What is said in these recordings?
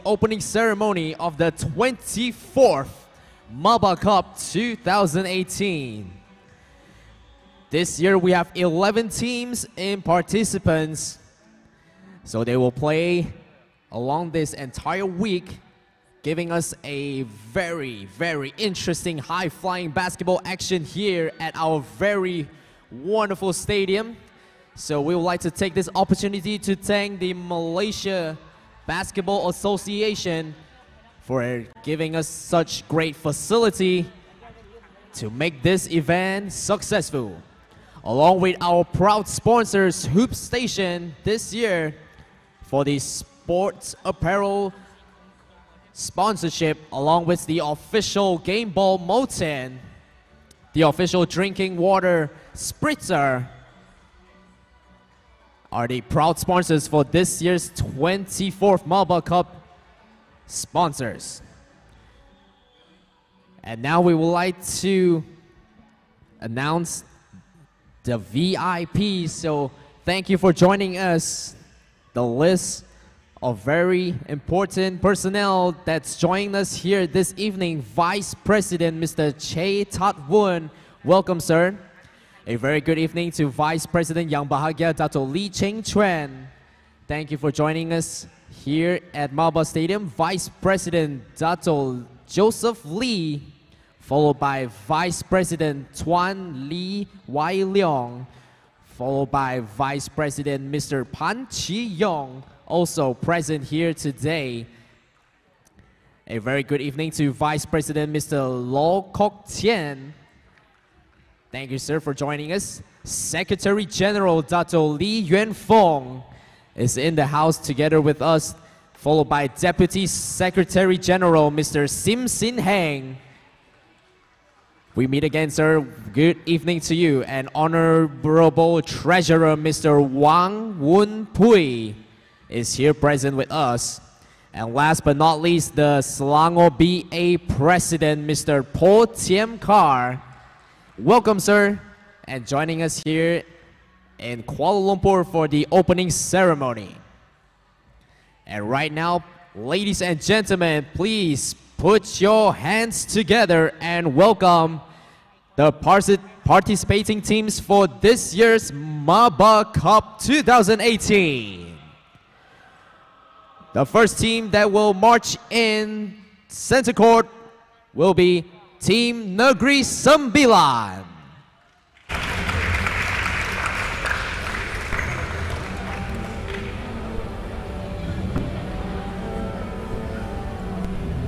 opening ceremony of the 24th MABA Cup 2018. This year we have 11 teams in participants, so they will play along this entire week, giving us a very, very interesting high-flying basketball action here at our very wonderful stadium. So we would like to take this opportunity to thank the Malaysia Basketball Association for giving us such great facility to make this event successful. Along with our proud sponsors, Hoop Station, this year for the sports apparel sponsorship, along with the official Game Ball Moten, the official drinking water spritzer, are the proud sponsors for this year's 24th MABA Cup sponsors. And now we would like to announce the VIP. So thank you for joining us. The list of very important personnel that's joining us here this evening. Vice President Mr. Che Tat Woon. Welcome, sir. A very good evening to Vice President Yang Bahagia Dato Lee Cheng Chuan. Thank you for joining us here at MABA Stadium. Vice President Dato Joseph Lee, followed by Vice President Tuan Lee Wai Leong, followed by Vice President Mr. Pan Chi Yong, also present here today. A very good evening to Vice President Mr. Lo Kok Tien. Thank you, sir, for joining us. Secretary General Dato Lee Yuan Fong is in the house together with us, followed by Deputy Secretary General Mr. Sim Sin Heng. We meet again, sir. Good evening to you. And Honorable Treasurer Mr. Wang Woon Pui is here present with us. And last but not least, the Selangor BA President Mr. Po Tiem Kar. Welcome, sir, and joining us here in Kuala Lumpur for the opening ceremony. And right now, ladies and gentlemen, please put your hands together and welcome the participating teams for this year's MABA Cup 2018. The first team that will march in center court will be Team Negeri Sembilan.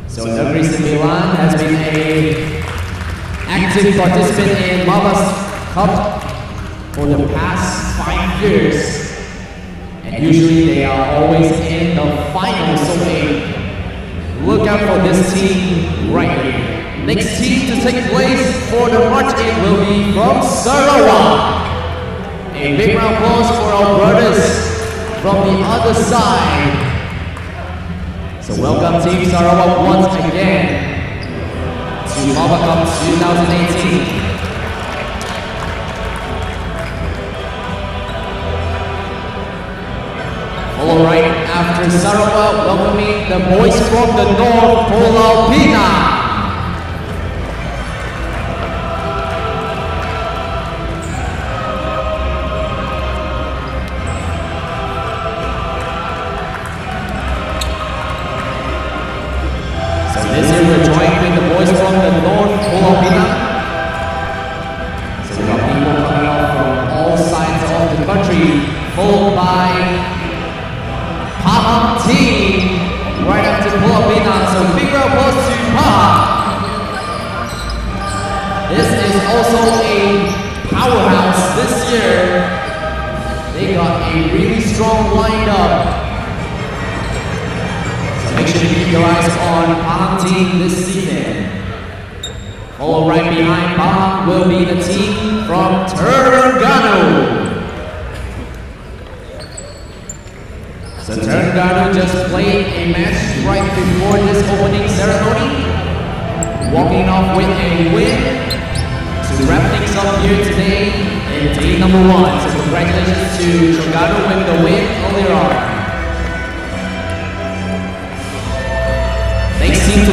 So Negeri Sembilan has been an active participant in MABA Cup for the past 5 years. And usually they are always in the finals, so look out for this team right here. Next team to take place for the march-in will be from Sarawak. A big round of applause for our brothers from the other side. So welcome Team Sarawak once again to MABA Cup 2018. All right, after Sarawak, welcoming the boys from the North, Pulau Pinang. This year we're joined with the boys from the North Pulau Pinang. So we got people coming out from all sides of the country, followed by Pahang team right after Pulau Pinang. So big round of applause to Pahang. This is also a powerhouse this year. They got a really strong lineup. Make sure to keep your eyes on Pahang team this season. All right behind Pahang will be the team from Terengganu. So Terengganu just played a match right before this opening ceremony, walking off with a win to wrap things up here today in day number 1. So congratulations to Terengganu with the win earlier on.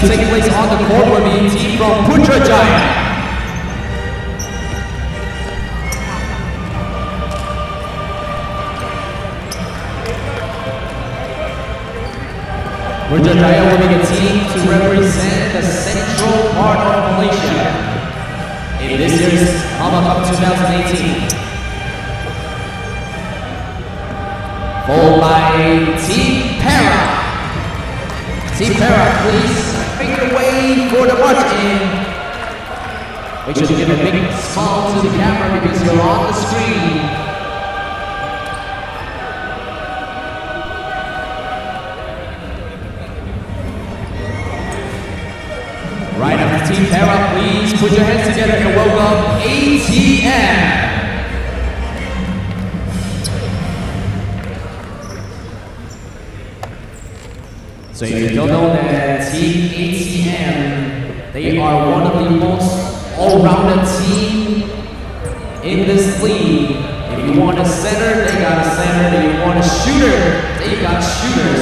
to take place on the court will be team from Putrajaya. Putrajaya will be the team to represent the central part of Malaysia in this year's MABA Cup 2018. Followed by Team Para. Team Para, please make your way for the march in. Make sure to give a big smile to the camera because you're on the screen. Right after Team Para, please put your hands together and welcome ATM. So if you don't know that Team ATM, they are one of the most all-rounded team in this league. If you want a center, they got a center. If you want a shooter, they got shooters.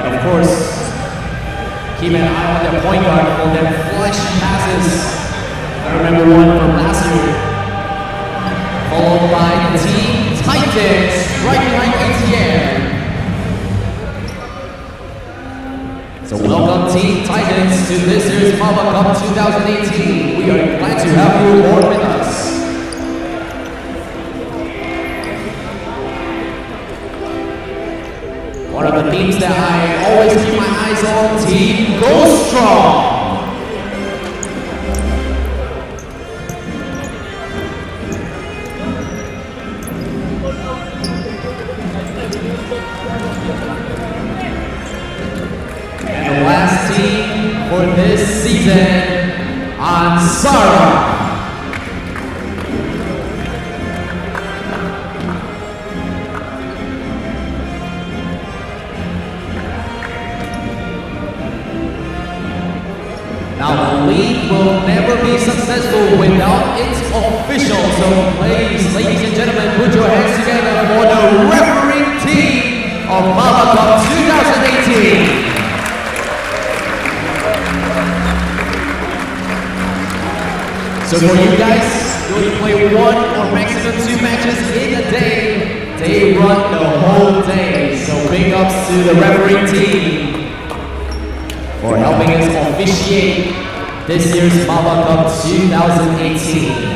And of course, keep an eye on their point guard for their flashy passes. I remember one from last year. Followed by the Team Titans, right behind ATM. So welcome Team Titans to this year's MABA Cup 2018. We are glad to have you aboard with us. One of the teams that I always keep my eyes on, Team Go Strong. And the last team for this season, Ansara. Now the league will never be successful without its officials. So please, ladies and gentlemen, put your hands together for the refereeing team of MABA Cup 2018. So for you guys, you only play one or maximum 2 matches in a day. They run the whole day. So big ups to the refereeing team for helping us officiate this year's MABA Cup 2018.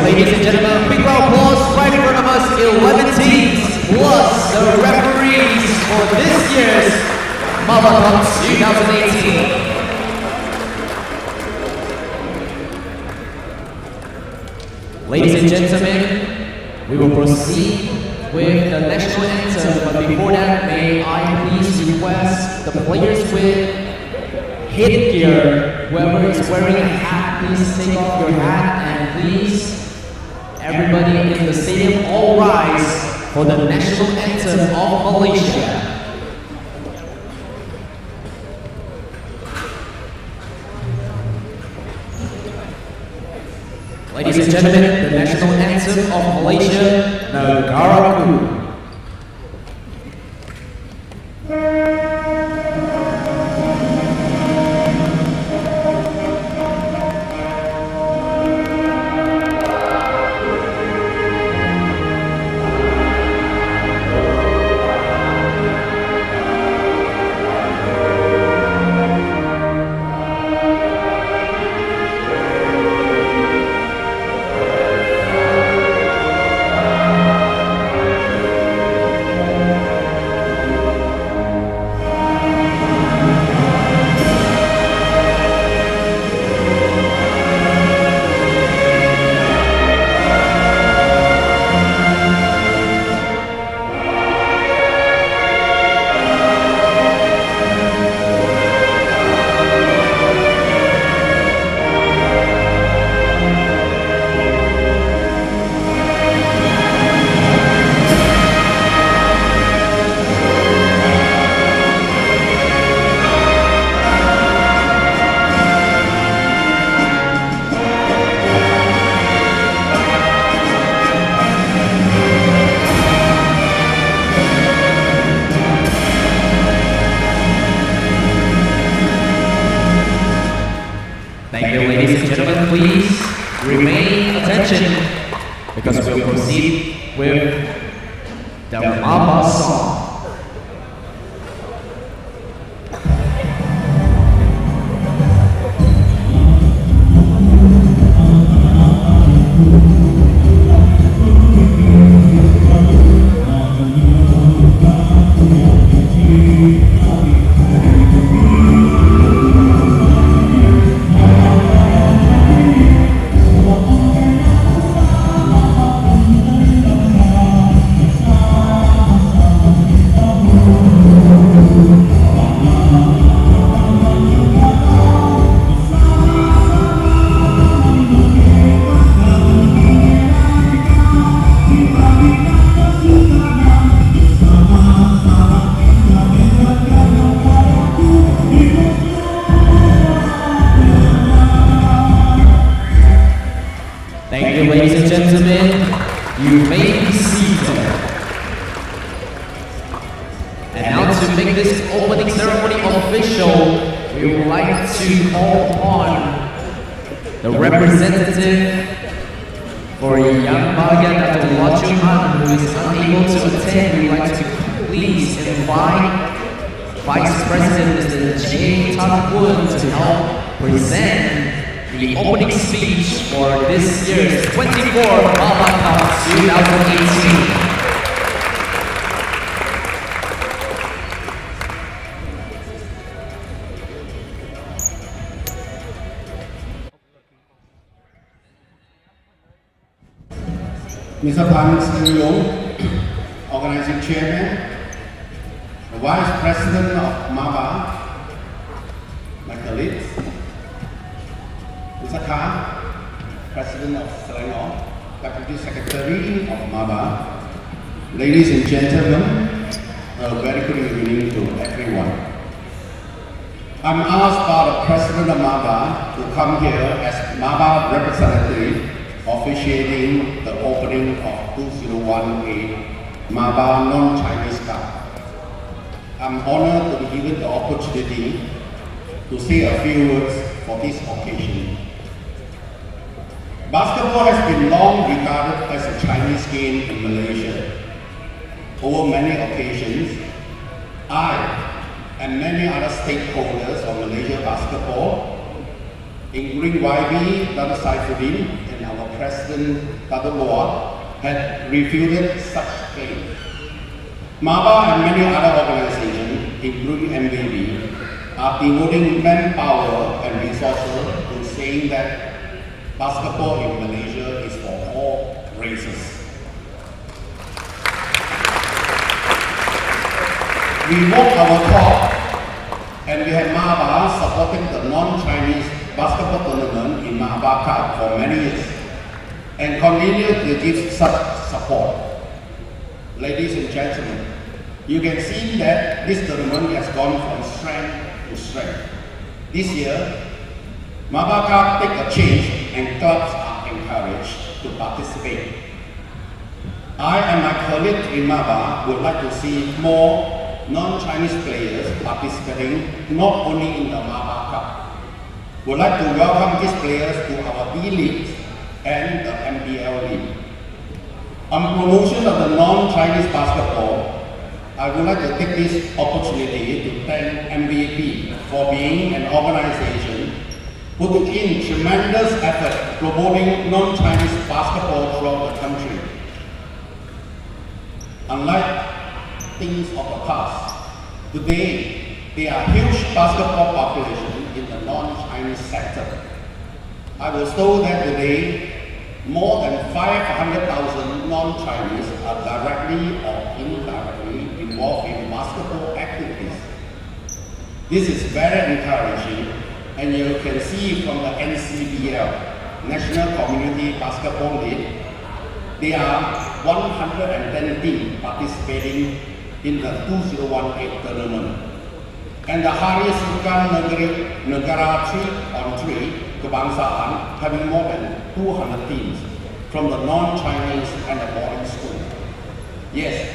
Ladies and gentlemen, big round of applause right in front of us, 11 teams plus the referees for this year's MABA Cup 2018. Ladies and gentlemen, we will proceed with the national anthem, but before that, may I please request the players with headgear, whoever is wearing a hat, please take off your hat and please everybody in the stadium, all rise for the national anthem of Malaysia. Ladies and gentlemen, the national anthem of Malaysia, Negaraku. ladies and gentlemen, please remain attention because we'll proceed with the MABA song. Thank you, ladies and gentlemen. You may be seated. And now to make this opening ceremony official, we would like to call upon the representative for Yambaga, Dr. Wachuhan, who is unable to attend. We would like to please invite Vice President Mr. J. Takun to help present the opening speech for this year's 24 MABA Cup 2018. Mr. Pan Seng-Yong, Organizing Chairman, the Vice President of MABA, my colleagues, Mr. Khan, President of SELANGOR, Deputy Secretary of MABA, ladies and gentlemen, a very good evening to everyone. I'm asked by the President of MABA to come here as MABA representative officiating the opening of 2018 MABA non-Chinese Cup. I'm honored to be given the opportunity to say a few words for this occasion. Basketball has been long regarded as a Chinese game in Malaysia. Over many occasions, I and many other stakeholders of Malaysia basketball, including YB, Dr. Saifuddin, and our President, Dr. Loa, had refuted such claims. MABA and many other organizations, including MABA, are devoting manpower and resources to saying that basketball in Malaysia is for all races. We walk our talk, and we have MABA supporting the non-Chinese basketball tournament in MABA Cup for many years, and continue to give such support. Ladies and gentlemen, you can see that this tournament has gone from strength to strength. This year, MABA Cup take a change and clubs are encouraged to participate. I and my colleagues in MABA would like to see more non-Chinese players participating not only in the MABA Cup. We'd like to welcome these players to our B League and the MPL League. On promotion of the non-Chinese basketball, I would like to take this opportunity to thank MVP for being an organization putting in tremendous effort promoting non-Chinese basketball throughout the country. Unlike things of the past, today there are huge basketball population in the non-Chinese sector. I was told that today more than 500,000 non-Chinese are directly or indirectly involved in basketball activities. This is very encouraging, and you can see from the NCBL, National Community Basketball League, there are 110 teams participating in the 2018 tournament. And the Hari Sukan Negara 3-on-3 Kebangsaan having more than 200 teams from the non-Chinese and the boarding school. Yes,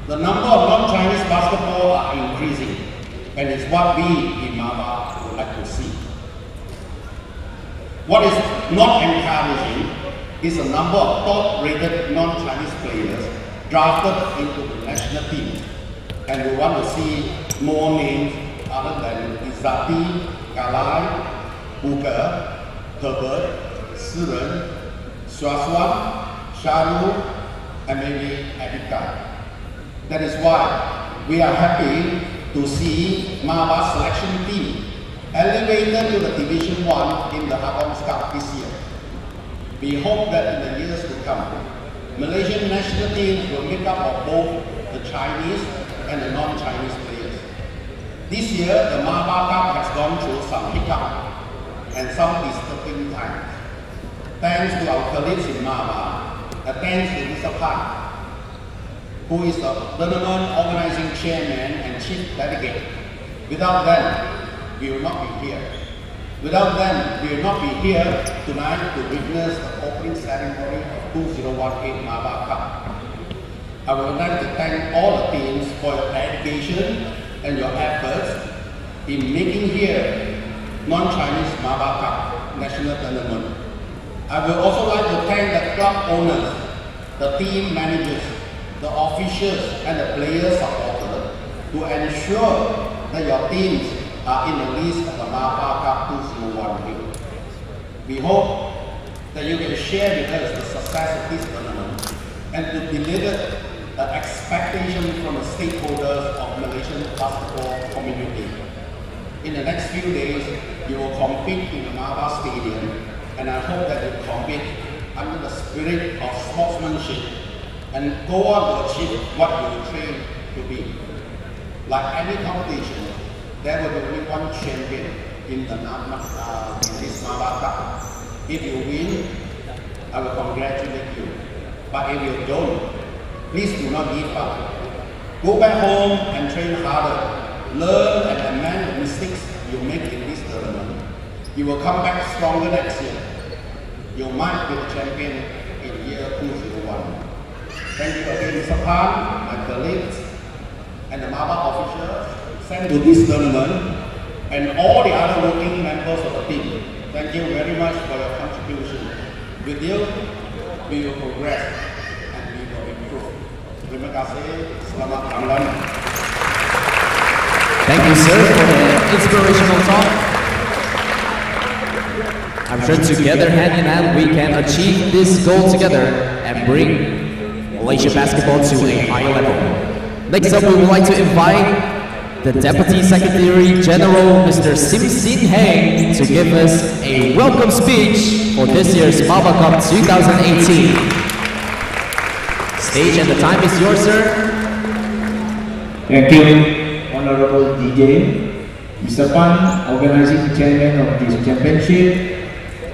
the number of non-Chinese basketball are increasing, and it's what we in MABA would like to see. What is not encouraging is the number of top-rated non-Chinese players drafted into the national team. And we want to see more names other than Izzati, Galai, Booker, Herbert, Siren, Swaswan, Sharu, and maybe Abika. That is why we are happy to see MABA selection team elevated to the Division 1 in the Agong Cup this year. We hope that in the years to come, Malaysian national teams will make up of both the Chinese and the non-Chinese players. This year, the MABA Cup has gone through some hiccup and some disturbing times. Thanks to our colleagues in MABA, and thanks to Mr. Pan, who is the tournament organizing chairman and chief delegate. Without them, we will not be here. Without them, we will not be here tonight to witness the opening ceremony of 2018 MABA Cup. I would like to thank all the teams for your dedication and your efforts in making here non-Chinese MABA Cup national tournament. I will also like to thank the club owners, the team managers, the officials and the players supporters to ensure that your teams are in the list of the MABA Cup 2018. We hope that you can share with us the success of this tournament and to deliver the expectation from the stakeholders of Malaysian basketball community. In the next few days, you will compete in the MABA Stadium, and I hope that you compete under the spirit of sportsmanship and go on to achieve what you train to be. Like any competition, there will be only one champion in this MABA Cup. If you win, I will congratulate you. But if you don't, please do not give up. Go back home and train harder. Learn and amend the mistakes you make in this tournament. You will come back stronger next year. You might be the champion in year 2001. Thank you again, Mr. Pan, my colleagues, and the MABA officials sent to this tournament, and all the other working members of the team. Thank you very much for your contribution. With you, we will progress and we will improve. Terima kasih. Selamat Ramadan. Thank you, sir, for the inspirational talk. I'm sure together, hand in hand, we can achieve this goal together and bring Malaysia basketball to a higher level. Next up, we would like to invite the Deputy Secretary General, Mr. Sim Sin Heng, to give us a welcome speech for this year's MABA Cup 2018. Stage and the time is yours, sir. Thank you, Honorable DJ, Mr. Pan, Organizing Chairman of this championship,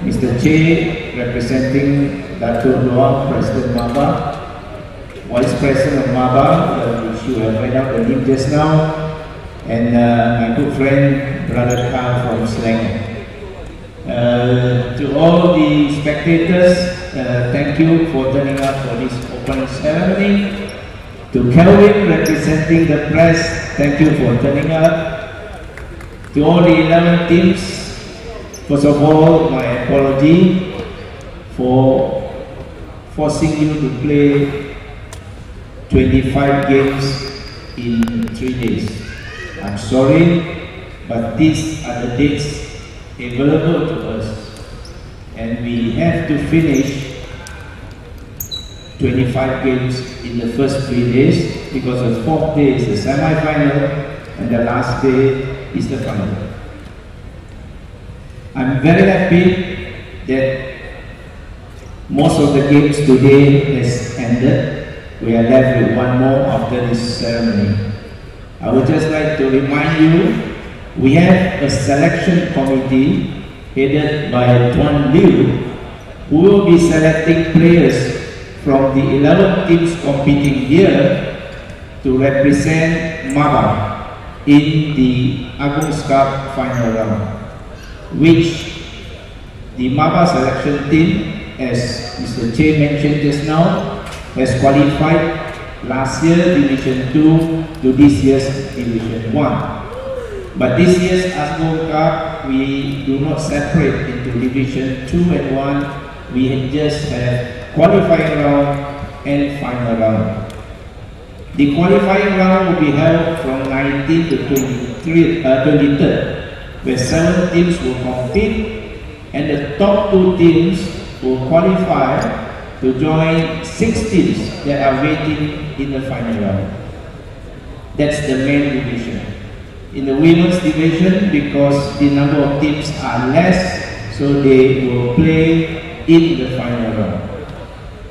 Mr. Che, representing Dato' Doang, President MABA, Vice President of MABA, which you have read out the name just now, and my good friend, Brother Carl from Selangor. To all the spectators, thank you for turning up for this opening ceremony. To Kelvin, representing the press, thank you for turning up. To all the 11 teams, first of all, my apology for forcing you to play 25 games in 3 days. I'm sorry, but these are the dates available to us, and we have to finish 25 games in the first 3 days because the 4th day is the semi-final and the last day is the final. I'm very happy that most of the games today has ended. We are left with one more after this ceremony. I would just like to remind you, we have a selection committee headed by Tuan Liu, who will be selecting players from the 11 teams competing here to represent MABA in the Agong Cup final round, which the MABA selection team, as Mr. Che mentioned just now, has qualified last year Division 2 to this year's Division 1. But this year's Agong Cup we do not separate into Division 2 and 1. We just have qualifying round and final round. The qualifying round will be held from 19th to 23rd, where 7 teams will compete, and the top 2 teams will qualify to join 6 teams that are waiting in the final round. That's the main division. In the women's division, because the number of teams are less, so they will play in the final round.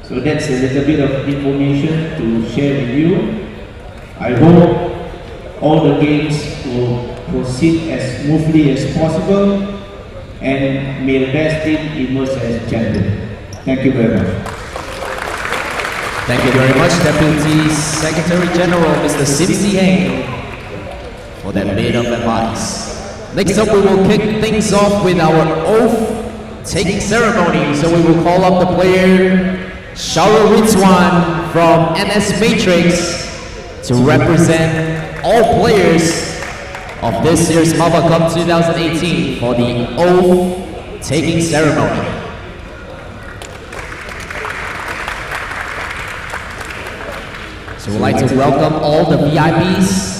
So that's a little bit of information to share with you. I hope all the games will proceed as smoothly as possible, and may the best team emerge as champion. Thank you very much. Thank you very much, Deputy Secretary General, Mr. Sim Si Heng, for that bit of advice. Next up, we will kick things off with our oath-taking ceremony. So we will call up the player, Shaoro Rizwan from NS Matrix, to represent all players of this year's MABA Cup 2018 for the oath-taking ceremony. So we'd like to welcome all the VIPs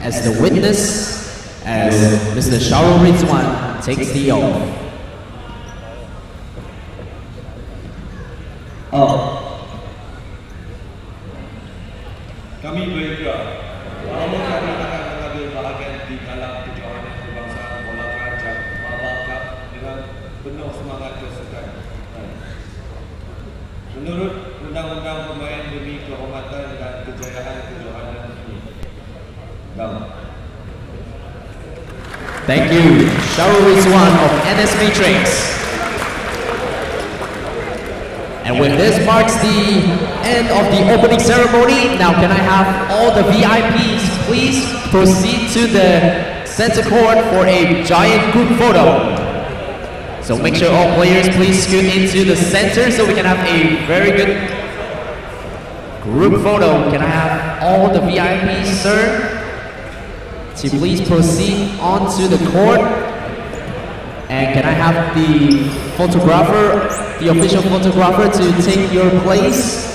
as the witness as Mr. Shaoro Rizwan takes the oath. Kami berikrar bahawa kami akan mengambil bahagian di dalam kejohanan kebangsaan bola perancang MABA Cup dengan penuh semangat kesukaan. Menurut undang-undang pemain demi kehormatan dan kejayaan kejohanan ini. Thank you, Shaoro Rizwan of NS Matrix. And when this marks the end of the opening ceremony, now can I have all the VIPs please proceed to the center court for a giant group photo. So make sure all players please scoot into the center so we can have a very good group photo. Can I have all the VIPs, sir, to please proceed onto the court? And can I have the photographer, the official photographer, to take your place?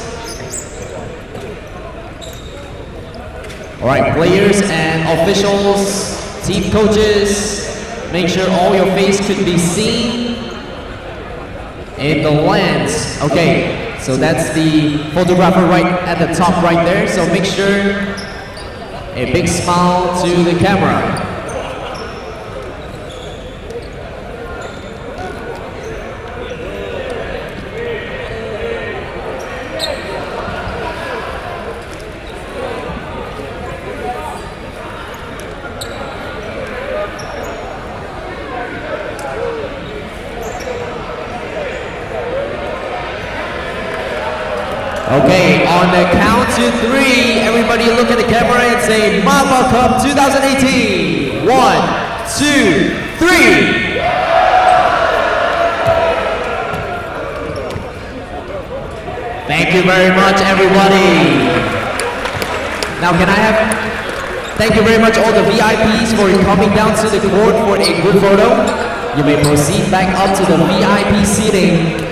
Alright, players and officials, team coaches, make sure all your face could be seen in the lens. Okay, so that's the photographer right at the top right there, so make sure a big smile to the camera. Okay, on the count to 3, everybody look at the camera and say MABA Cup 2018. 1, 2, 3. Thank you very much, everybody. Now can I have, thank you very much all the VIPs for coming down to the court for a group photo. You may proceed back up to the VIP seating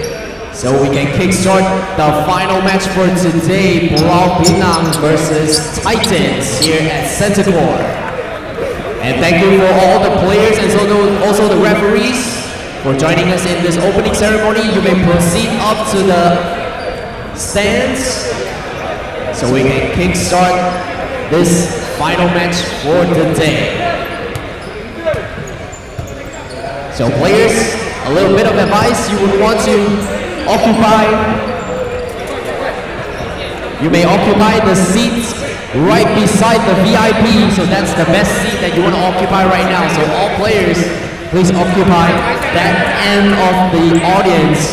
so we can kickstart the final match for today, Pulau Pinang versus Titans here at Center Court. And thank you for all the players and also the referees for joining us in this opening ceremony. You may proceed up to the stands so we can kickstart this final match for today. So players, a little bit of advice you would want to you may occupy the seats right beside the VIP, so that's the best seat that you want to occupy right now. So all players, please occupy that end of the audience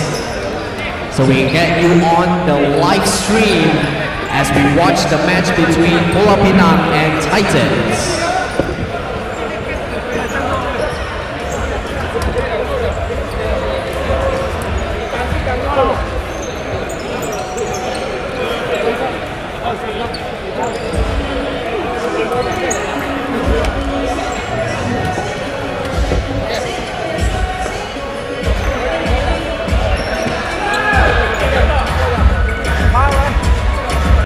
so we can get you on the live stream as we watch the match between Pulau Pinang and Titans.